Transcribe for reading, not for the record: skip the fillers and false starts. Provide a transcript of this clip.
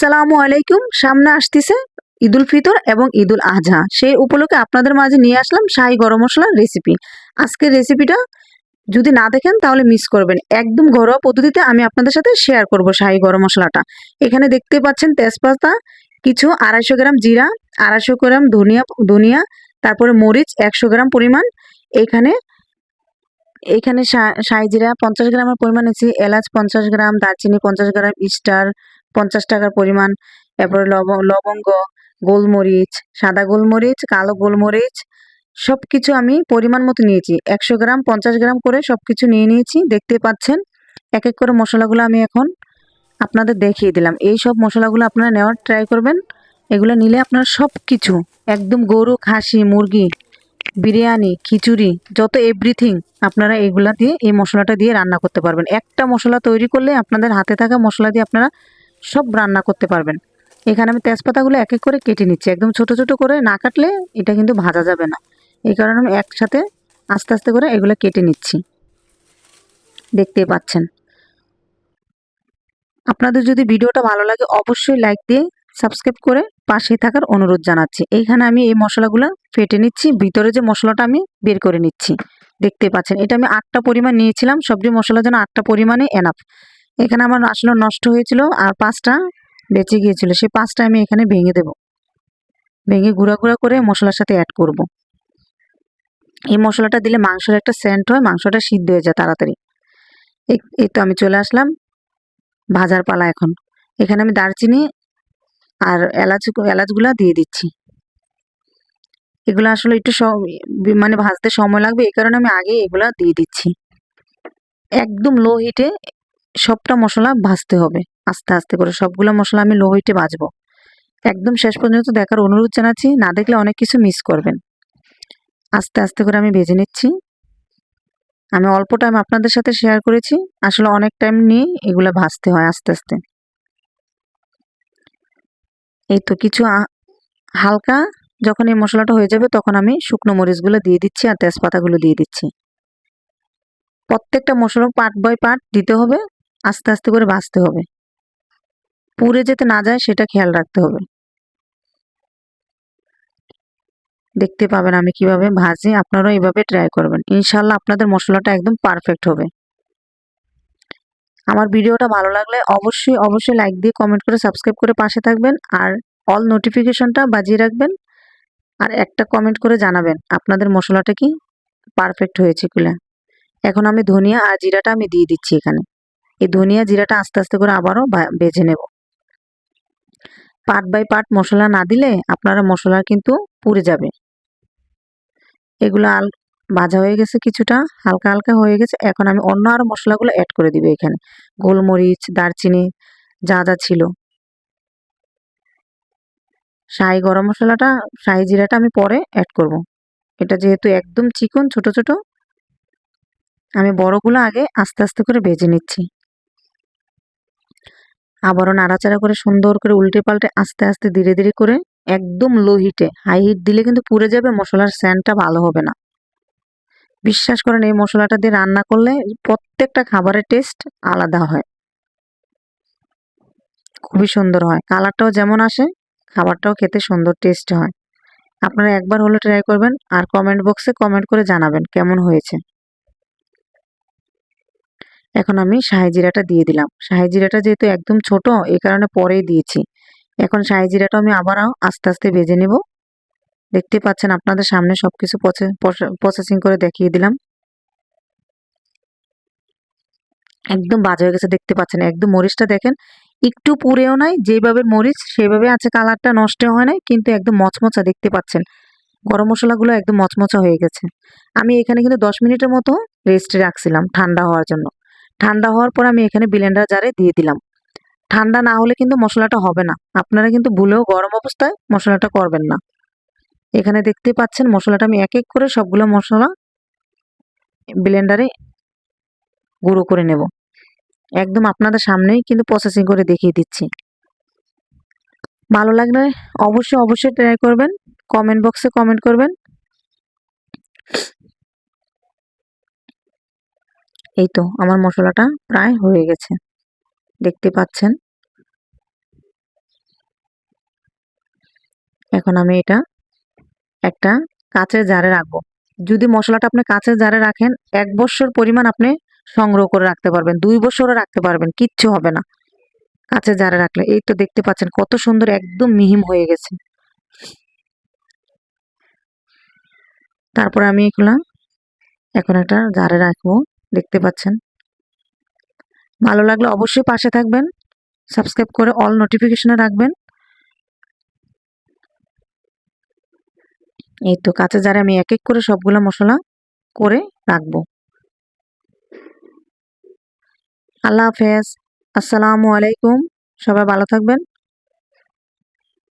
আসসালামু আলাইকুম। সামনে আসতেছে ঈদুল ফিতর এবং ঈদুল আজহা। সেই উপলক্ষে আপনাদের মাঝে নিয়ে আসলাম শাহী গরম মসলার রেসিপি। আজকের রেসিপিটা যদি না দেখেন তাহলে মিস করবেন। একদম ঘরোয়া পদ্ধতিতে আমি আপনাদের সাথে শেয়ার করব শাহী গরম মশলাটা। এখানে দেখতে পাচ্ছেন তেজপাতা, কিছু 250 গ্রাম জিরা, 250 গ্রাম ধনিয়া, তারপরে মরিচ 100 গ্রাম পরিমাণ। এখানে এখানে শাহী জিরা 50 গ্রামের পরিমাণ নিয়েছি, এলাচ 50 গ্রাম, দারচিনি 50 গ্রাম, স্টার 50 টাকার পরিমাণ, তারপরে লবঙ্গ, গোলমরিচ, সাদা গোলমরিচ, কালো গোলমরিচ সবকিছু আমি পরিমাণ মতো নিয়েছি। 100 গ্রাম 50 গ্রাম করে সবকিছু নিয়ে নিয়েছি। দেখতে পাচ্ছেন এক এক করে মশলাগুলো আমি এখন আপনাদের দেখিয়ে দিলাম। এই সব মশলাগুলো আপনারা নেওয়ার ট্রাই করবেন। এগুলো নিলে আপনারা সব কিছু একদম গরু, খাসি, মুরগি, বিরিয়ানি, খিচুড়ি যত এভরিথিং আপনারা এগুলা দিয়ে এই মশলাটা দিয়ে রান্না করতে পারবেন। একটা মশলা তৈরি করলে আপনাদের হাতে থাকা মশলা দিয়ে আপনারা সব রান্না করতে পারবেন। এখানে আমি তেজপাতাগুলো এক এক করে কেটে নিচ্ছি। একদম ছোট ছোট করে না কাটলে এটা কিন্তু ভাজা যাবে না। এই কারণে আমি একসাথে আস্তে আস্তে করে এগুলো কেটে নিচ্ছি। দেখতেই পাচ্ছেন। আপনাদের যদি ভিডিওটা ভালো লাগে অবশ্যই লাইক দিয়ে সাবস্ক্রাইব করে পাশে থাকার অনুরোধ জানাচ্ছি। এইখানে আমি এই মশলাগুলো ফেটে নিচ্ছি, ভিতরে যে মশলাটা আমি বের করে নিচ্ছি। দেখতে পাচ্ছেন এটা আমি 8টা পরিমাণ নিয়েছিলাম, সবজি মশলার জন্য 8টা পরিমাণে এনাফ। এখানে আমার আসলে নষ্ট হয়েছিল আর 5টা বেঁচে গিয়েছিল, সেই 5টা আমি এখানে ভেঙে দেব। ভেঙে গুঁড়া গুঁড়া করে মশলার সাথে অ্যাড করব। এই মশলাটা দিলে মাংসের একটা সেন্ট হয়, মাংসটা সিদ্ধ হয়ে যায় তাড়াতাড়ি। এই তো আমি চলে আসলাম ভাজার পালা এখন। এখানে আমি দারচিনি আর এলাচগুলা দিয়ে দিচ্ছি। এগুলো আসলে একটু মানে ভাজতে সময় লাগবে, এই কারণে আমি আগে এগুলা দিয়ে দিচ্ছি। একদম লো হিটে সবটা মশলা ভাজতে হবে, আস্তে আস্তে করে সবগুলো মশলা আমি লো হিটে ভাজবো। একদম শেষ পর্যন্ত দেখার অনুরোধ জানাচ্ছি, না দেখলে অনেক কিছু মিস করবেন। আস্তে আস্তে করে আমি ভেজে নিচ্ছি। আমি অল্প টাইম আপনাদের সাথে শেয়ার করেছি, আসলে অনেক টাইম নিয়ে এগুলো ভাজতে হয় আস্তে আস্তে। এই তো কিছু হালকা যখন এই মশলাটা হয়ে যাবে তখন আমি শুকনো মরিচগুলো দিয়ে দিচ্ছি আর তেজপাতাগুলো দিয়ে দিচ্ছি। প্রত্যেকটা মশলা পার্ট বাই পার্ট দিতে হবে, আস্তে আস্তে করে ভাজতে হবে, পুড়ে যেতে না যায় সেটা খেয়াল রাখতে হবে। দেখতে পাবেন আমি কিভাবে ভাজি, আপনারাও এইভাবে ট্রাই করবেন, ইনশাল্লাহ আপনাদের মশলাটা একদম পারফেক্ট হবে। আমার ভিডিওটা ভালো লাগলে অবশ্যই অবশ্যই লাইক দিয়ে কমেন্ট করে সাবস্ক্রাইব করে পাশে থাকবেন আর অল নোটিফিকেশনটা বাজিয়ে রাখবেন। আর একটা কমেন্ট করে জানাবেন আপনাদের মশলাটা কি পারফেক্ট হয়েছে কিনা। এখন আমি ধনিয়া আর জিরাটা আমি দিয়ে দিচ্ছি এখানে। এই ধনিয়া জিরাটা আস্তে আস্তে করে আবারও ভেজে নেব। পার্ট বাই পার্ট মশলা না দিলে আপনারা মশলা কিন্তু পুড়ে যাবে। এগুলো ভাজা হয়ে গেছে, কিছুটা হালকা হালকা হয়ে গেছে। এখন আমি অন্য আরো মশলাগুলো অ্যাড করে দিব এখানে, গোলমরিচ, দারচিনি যা যা ছিল। শাহি গরম মশলাটা, শাহি জিরাটা আমি পরে অ্যাড করব। এটা যেহেতু একদম চিকন ছোট ছোট, আমি বড়গুলো আগে আস্তে আস্তে করে ভেজে নিচ্ছি। আবারও নাড়াচাড়া করে সুন্দর করে উল্টে পাল্টে আস্তে আস্তে ধীরে ধীরে করে একদম লো হিটে, হাই হিট দিলে কিন্তু পুড়ে যাবে, মশলার সেন্টটা ভালো হবে না। বিশ্বাস করেন এই মশলাটা দিয়ে রান্না করলে প্রত্যেকটা খাবারের টেস্ট আলাদা হয়, খুবই সুন্দর হয়, কালারটাও যেমন আসে খাবারটাও খেতে সুন্দর টেস্ট হয়। আপনারা একবার হলে ট্রাই করবেন আর কমেন্ট বক্সে কমেন্ট করে জানাবেন কেমন হয়েছে। এখন আমি শাহি জিরাটা দিয়ে দিলাম। শাহি জিরাটা যেহেতু একদম ছোট এই কারণে পরেই দিয়েছি। এখন শাহি জিরাটা আমি আবারও আস্তে আস্তে ভেজে নেব। দেখতে পাচ্ছেন আপনাদের সামনে সবকিছু প্রসেসিং করে দেখিয়ে দিলাম। একদম বাজে হয়ে গেছে, দেখতে পাচ্ছেন একদম মরিচটা দেখেন একটু পুড়েও নাই, যেভাবে মরিচ সেভাবে আছে, কালারটা নষ্ট হয় নাই কিন্তু একদম মচমচা, দেখতে পাচ্ছেন গরম মশলাগুলো একদম মচমচা হয়ে গেছে। আমি এখানে কিন্তু 10 মিনিটের মতো রেস্টে রাখছিলাম ঠান্ডা হওয়ার জন্য। ঠান্ডা হওয়ার পর আমি এখানে ব্লেন্ডার জারে দিয়ে দিলাম। ঠান্ডা না হলে কিন্তু মশলাটা হবে না, আপনারা কিন্তু ভুলেও গরম অবস্থায় মশলাটা করবেন না। এখানে দেখতে পাচ্ছেন মশলাটা আমি এক এক করে সবগুলো মশলা ব্লেন্ডারে গুঁড়ো করে নেব। একদম আপনাদের সামনেই কিন্তু প্রসেসিং করে দেখিয়ে দিচ্ছি। ভালো লাগলে অবশ্যই অবশ্যই ট্রাই করবেন, কমেন্ট বক্সে কমেন্ট করবেন। এই তো আমার মশলাটা প্রায় হয়ে গেছে, দেখতে পাচ্ছেন। এখন আমি এটা একটা কাঁচের জারে রাখবো। যদি মশলাটা আপনি কাঁচের জারে রাখেন ১ বছর পরিমাণ আপনি সংগ্রহ করে রাখতে পারবেন, ২ বছরও রাখতে পারবেন, কিচ্ছু হবে না কাঁচের জারে রাখলে। এই তো দেখতে পাচ্ছেন কত সুন্দর একদম মিহিম হয়ে গেছে। তারপর আমি এগুলা এখন একটা জারে রাখবো, দেখতে পাচ্ছেন। ভালো লাগলে অবশ্যই পাশে থাকবেন, সাবস্ক্রাইব করে অল নোটিফিকেশনে রাখবেন। এই তো কাঁচের জারে আমি এক এক করে সবগুলা মশলা করে রাখবো। আল্লাহ হাফেজ, আসসালামু আলাইকুম, সবাই ভালো থাকবেন।